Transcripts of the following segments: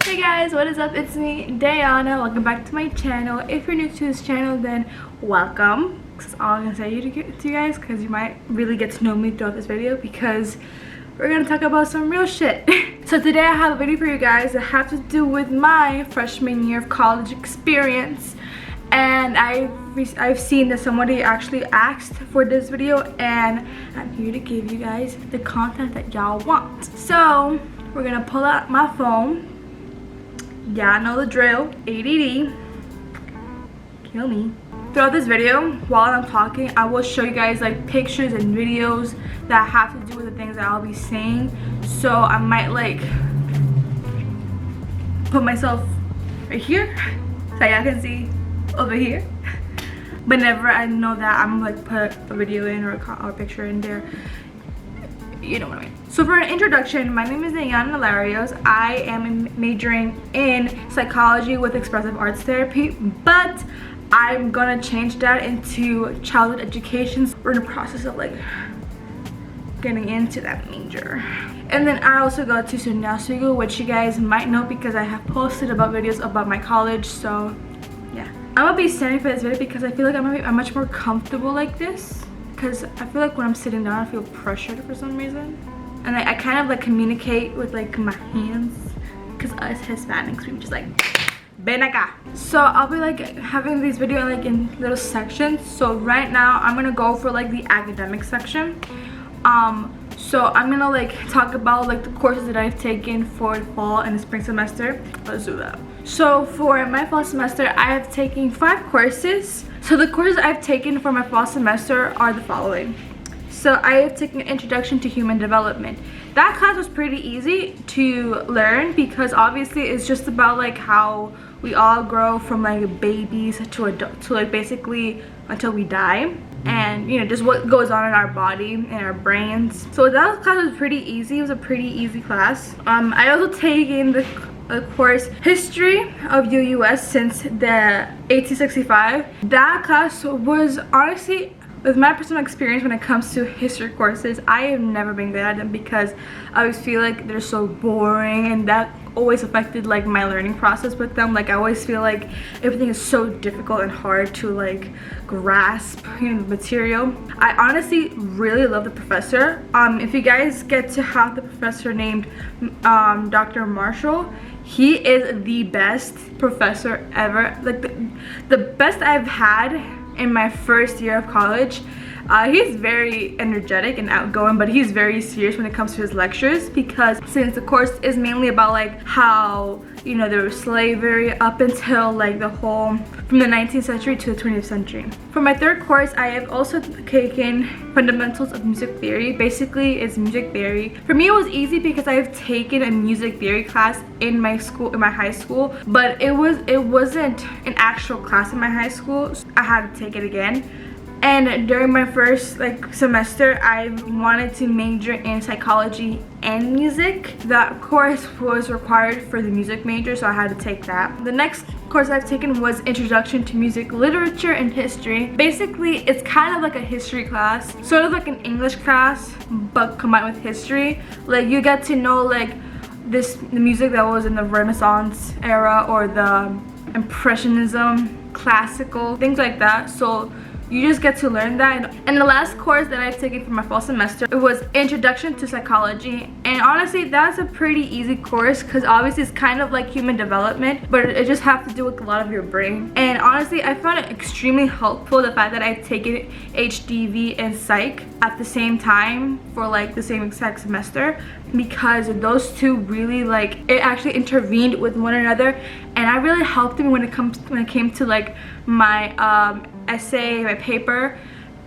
Hey guys, what is up? It's me, Diana. Welcome back to my channel. If you're new to this channel, then welcome. That's all I'm gonna say to you guys, because you might really get to know me throughout this video, because we're gonna talk about some real shit. So today I have a video for you guys that have to do with my freshman year of college experience. And I've seen that somebody actually asked for this video, and I'm here to give you guys the content that y'all want. So we're gonna pull out my phone. Y'all know the drill. ADD. Kill me. Throughout this video, while I'm talking, I will show you guys like pictures and videos that have to do with the things that I'll be saying. So I might like put myself right here so y'all can see over here. Whenever I know that I'm like put a video in or a picture in there, you know what I mean. So for an introduction, my name is Diana Larios. I am majoring in psychology with expressive arts therapy, but I'm gonna change that into childhood education. We're in the process of like getting into that major. And then I also go to SUNY Oswego, which you guys might know because I have posted about videos about my college. So yeah, I'm gonna be standing for this video because I feel like I'm much more comfortable like this, because I feel like when I'm sitting down I feel pressured for some reason, and I kind of like communicate with like my hands, because us Hispanics we just like ven acá. So I'll be like having these videos like in little sections. So right now I'm gonna go for like the academic section. So I'm gonna like talk about like the courses that I've taken for the fall and the spring semester. Let's do that. So for my fall semester, I have taken 5 courses. So the courses I've taken for my fall semester are the following. So I have taken Introduction to Human Development. That class was pretty easy to learn because obviously it's just about like how we all grow from like babies to adult, to like basically until we die, and you know just what goes on in our body and our brains. So that class was pretty easy. It was a pretty easy class. I also taken the course History of UUS since the 1865. That class was honestly, with my personal experience when it comes to history courses, I have never been good at them because I always feel like they're so boring, and that always affected like my learning process with them. Like I always feel like everything is so difficult and hard to like grasp, you know, the material. I honestly really love the professor. If you guys get to have the professor named Dr. Marshall, he is the best professor ever. Like the best I've had in my first year of college. He's very energetic and outgoing, but he's very serious when it comes to his lectures, because since the course is mainly about like how, you know, there was slavery up until like the whole from the 19th century to the 20th century. For my 3rd course, I have also taken Fundamentals of Music Theory. Basically it's music theory. For me it was easy because I've taken a music theory class in my school, in my high school, but it wasn't an actual class in my high school, so I had to take it again. And during my first like semester, I wanted to major in psychology and music. That course was required for the music major, so I had to take that. The next course I've taken was Introduction to Music Literature and History. Basically it's kind of like a history class, sort of like an English class but combined with history. Like you get to know like the music that was in the Renaissance era or the Impressionism, classical, things like that. So you just get to learn that. And the last course that I've taken for my fall semester, it was Introduction to Psychology. And honestly, that's a pretty easy course because obviously it's kind of like human development, but it just has to do with a lot of your brain. And honestly, I found it extremely helpful, the fact that I've taken HDV and Psych at the same time for like the same exact semester, because those two really like, it actually intervened with one another, and I really helped me when it came to like my essay, my paper,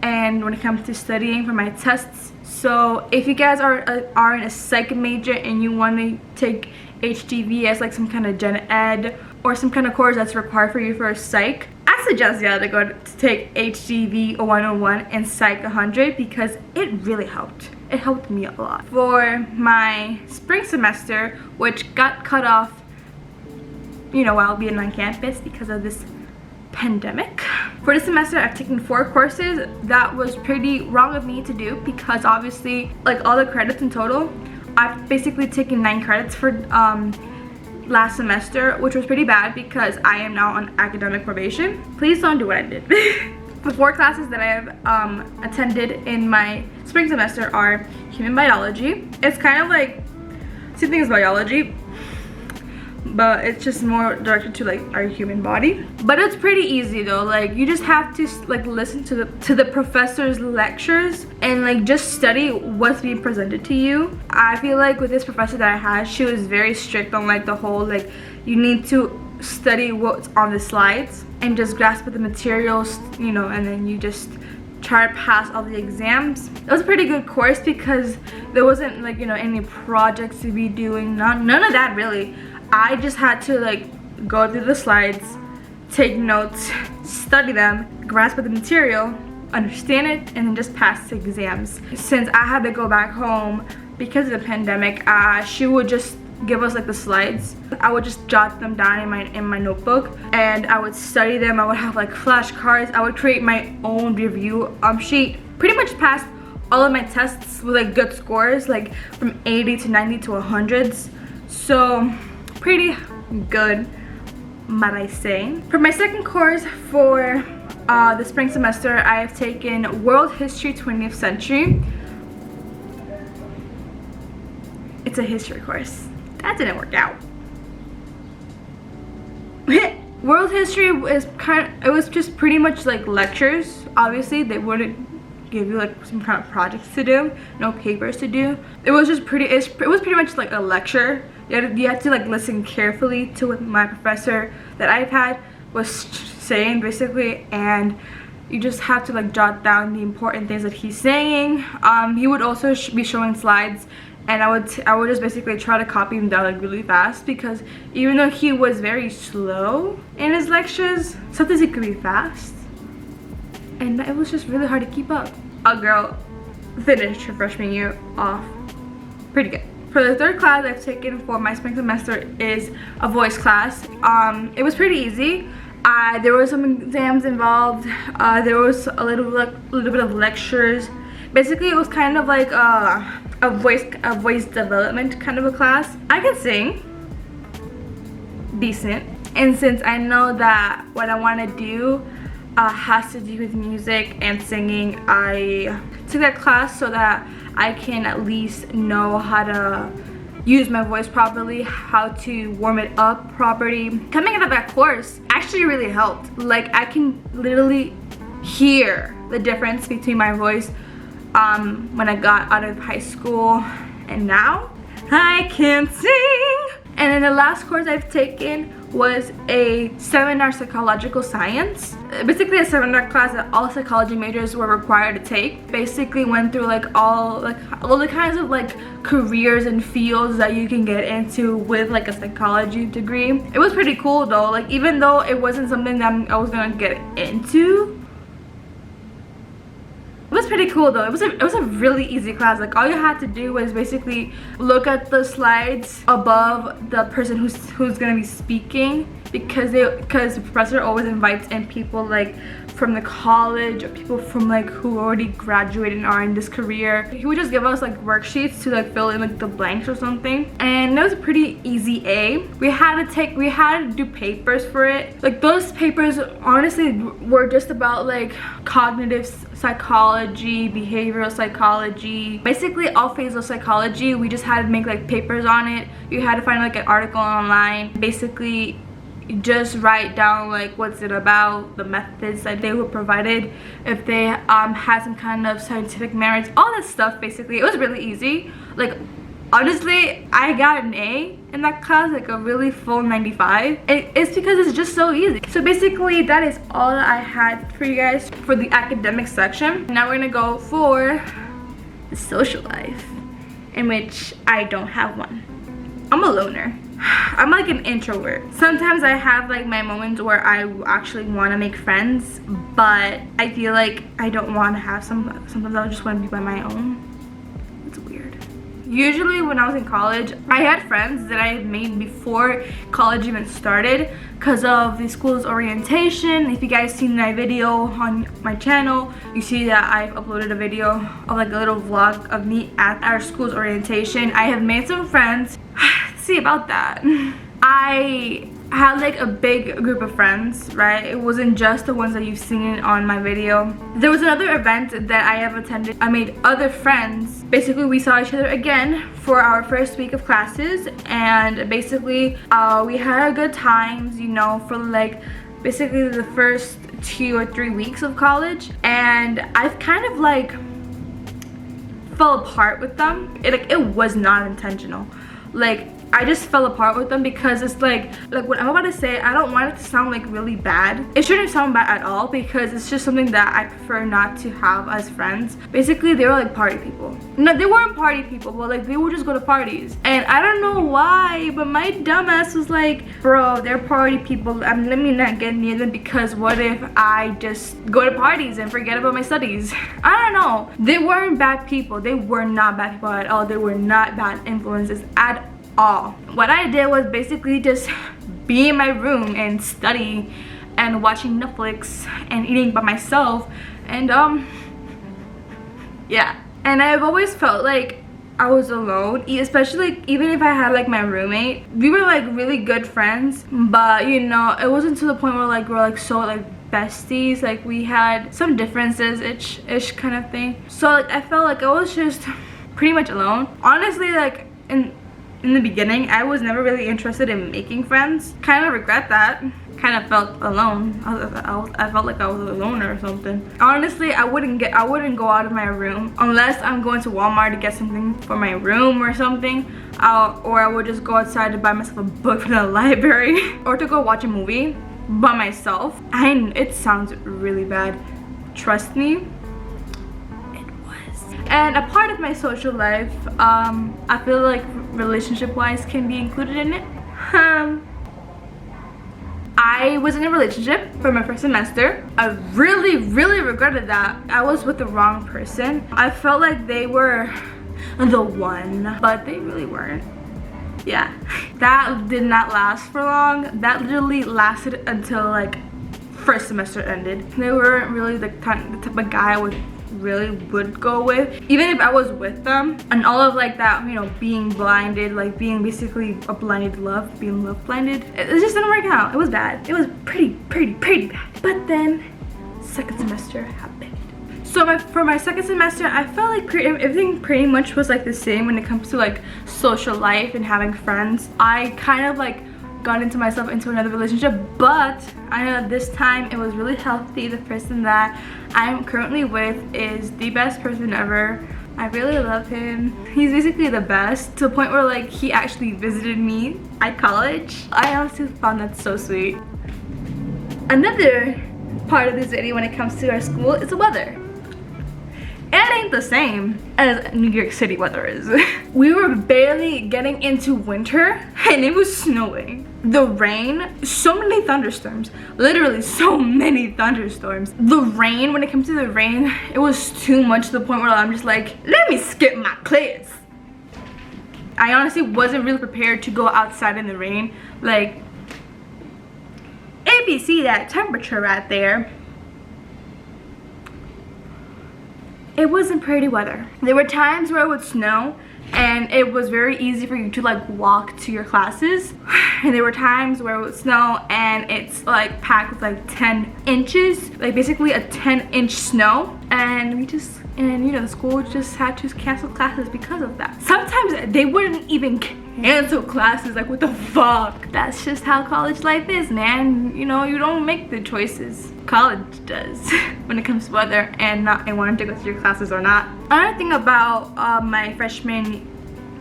and when it comes to studying for my tests. So if you guys are in a psych major and you want to take HDV as like some kind of gen ed or some kind of course that's required for you for a psych, I suggest y'all to go to take HDV 101 and Psych 100 because it really helped. It helped me a lot. For my spring semester, which got cut off, you know, while being on campus because of this pandemic. For this semester, I've taken 4 courses. That was pretty wrong of me to do because obviously, like all the credits in total, I've basically taken 9 credits for last semester, which was pretty bad because I am now on academic probation. Please don't do what I did. The 4 classes that I have attended in my spring semester are human biology. It's kind of like same thing as biology, but it's just more directed to like our human body. But it's pretty easy though. Like you just have to like listen to the professor's lectures and like just study what's being presented to you. I feel like with this professor that I had, she was very strict on like the whole like you need to study what's on the slides and just grasp the materials, you know, and then you just try to pass all the exams. It was a pretty good course because there wasn't like, you know, any projects to be doing, none of that really. I just had to like go through the slides, take notes, study them, grasp the material, understand it, and then just pass the exams. Since I had to go back home because of the pandemic, she would just give us like the slides. I would just jot them down in my notebook and I would study them. I would have like flashcards. I would create my own review sheet. Pretty much passed all of my tests with like good scores, like from 80 to 90 to 100s. So pretty good, might I say. For my second course for the spring semester, I have taken World History 20th Century. It's a history course. That didn't work out. World history is it was just pretty much like lectures. Obviously they wouldn't give you like some kind of projects to do, no papers to do. It was just it was pretty much like a lecture. You had to like listen carefully to what my professor that I've had was saying basically, and you just have to like jot down the important things that he's saying. He would also be showing slides, and I would just basically try to copy him down like really fast, because even though he was very slow in his lectures, sometimes he could be fast, and it was just really hard to keep up. A girl finished her freshman year off pretty good. For the third class I've taken for my spring semester is a voice class. It was pretty easy. There were some exams involved. There was a little bit of lectures. Basically, it was kind of like a voice development kind of a class. I can sing decent, and since I know that what I want to do has to do with music and singing, I took that class so that I can at least know how to use my voice properly, how to warm it up properly. Coming out of that course actually really helped. Like, I can literally hear the difference between my voice when I got out of high school and now I can sing. And then the last course I've taken was a seminar psychological science. Basically a seminar class that all psychology majors were required to take. Basically went through like all the kinds of like careers and fields that you can get into with like a psychology degree. It was pretty cool though. Like, even though it wasn't something that I was gonna get into, it was pretty cool though. It was a really easy class. Like, all you had to do was basically look at the slides above the person who's gonna be speaking, because the professor always invites in people like from the college or people from like who already graduated and are in this career. He would just give us like worksheets to like fill in like the blanks or something, and it was a pretty easy A. We had to do papers for it. Like, those papers honestly were just about like cognitive psychology, behavioral psychology, basically all phases of psychology. We just had to make like papers on it. You had to find like an article online, basically just write down like what's it about, the methods that they were provided, if they had some kind of scientific merits, all that stuff. Basically it was really easy. Like, honestly, I got an A in that class, like a really full 95. It's because it's just so easy. So basically that is all that I had for you guys for the academic section. Now we're gonna go for the social life, in which I don't have one. I'm a loner. I'm like an introvert. Sometimes I have like my moments where I actually want to make friends, but I feel like I don't want to have sometimes I just want to be by my own. It's weird. Usually when I was in college, I had friends that I had made before college even started because of the school's orientation. If you guys seen my video on my channel, you see that I've uploaded a video of like a little vlog of me at our school's orientation. I have made some friends. See about that. I had like a big group of friends, right? It wasn't just the ones that you've seen on my video. There was another event that I have attended. I made other friends. Basically, we saw each other again for our first week of classes, and basically we had good times, you know, for like basically the first 2 or 3 weeks of college. And I've kind of like fell apart with them. It was not intentional. Like, I just fell apart with them because it's like what I'm about to say, I don't want it to sound like really bad. It shouldn't sound bad at all because it's just something that I prefer not to have as friends. Basically, they were like party people. No, they weren't party people, but like they would just go to parties. And I don't know why, but my dumbass was like, bro, they're party people. Let me not get near them because what if I just go to parties and forget about my studies? I don't know. They weren't bad people. They were not bad people at all. They were not bad influences at all. What I did was basically just be in my room and study and watching Netflix and eating by myself, and yeah. And I've always felt like I was alone, especially like, even if I had like my roommate. We were like really good friends, but you know, it wasn't to the point where like we're like so like besties. Like we had some differences ish kind of thing. So like I felt like I was just pretty much alone. Honestly, like in the beginning, I was never really interested in making friends. Kind of regret that. Kind of felt alone. I felt like I was a loner or something. Honestly, I wouldn't go out of my room unless I'm going to Walmart to get something for my room or something. Or I would just go outside to buy myself a book from the library or to go watch a movie by myself. It sounds really bad. Trust me. And a part of my social life, I feel like relationship-wise can be included in it. I was in a relationship for my first semester. I really regretted that. I was with the wrong person. I felt like they were the one, but they really weren't. Yeah, that did not last for long. That literally lasted until like first semester ended. They weren't really the type of guy I would go with, even if I was with them. And all of like that, you know, being blinded, like being basically a blinded love, being love blinded, it just didn't work out. It was bad. It was pretty bad. But then second semester happened. So for my second semester, I felt like everything pretty much was like the same when it comes to like social life and having friends. I kind of like got myself into another relationship, but I know this time it was really healthy. The person that I'm currently with is the best person ever. I really love him. He's basically the best, to the point where like he actually visited me at college. I honestly found that so sweet. Another part of this video when it comes to our school is the weather. It ain't the same as New York City weather is. We were barely getting into winter and it was snowing. The rain, so many thunderstorms. Literally so many thunderstorms. The rain, when it comes to the rain, it was too much to the point where I'm just like, let me skip my class. I honestly wasn't really prepared to go outside in the rain. Like, if you see that temperature right there, it wasn't pretty weather. There were times where it would snow and it was very easy for you to like walk to your classes. And there were times where it would snow and it's like packed with like 10 inches, like basically a 10-inch snow. And you know, the school just had to cancel classes because of that. Sometimes they wouldn't even cancel classes. Like, what the fuck? That's just how college life is, man. You know, you don't make the choices. College does when it comes to weather and wanting to go to your classes or not. Another thing about my freshman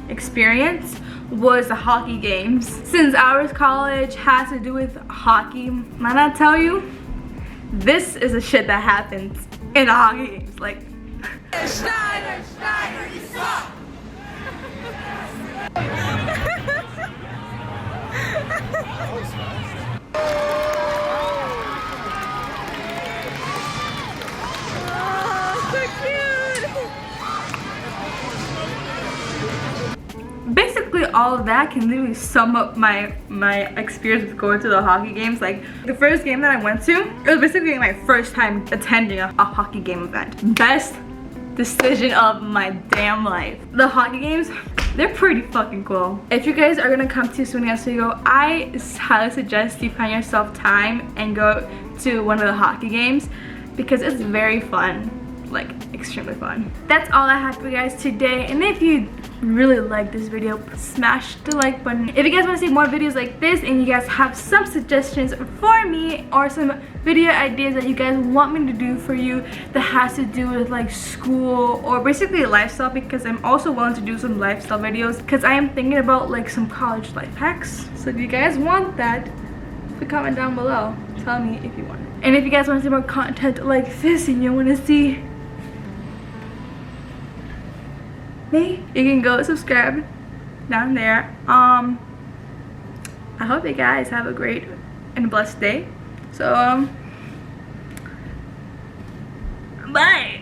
experience was the hockey games. Since our college has to do with hockey, might I tell you, this is the shit that happens in the hockey games. Like, Schneider, you suck! Basically, all of that can literally sum up my experience with going to the hockey games. Like, the first game that I went to, it was basically my first time attending a hockey game event. Best decision of my damn life. The hockey games, they're pretty fucking cool. If you guys are gonna come to SUNY Oswego, I highly suggest you find yourself time and go to one of the hockey games because it's very fun, like extremely fun. That's all I have for you guys today, and if you really like this video, smash the like button. If you guys want to see more videos like this and you guys have some suggestions for me or some video ideas that you guys want me to do for you that has to do with like school or basically lifestyle, because I'm also willing to do some lifestyle videos because I am thinking about like some college life hacks. So if you guys want that, put a comment down below, tell me if you want it. And if you guys want to see more content like this and you want to see me, you can go subscribe down there. I hope you guys have a great and blessed day. So bye.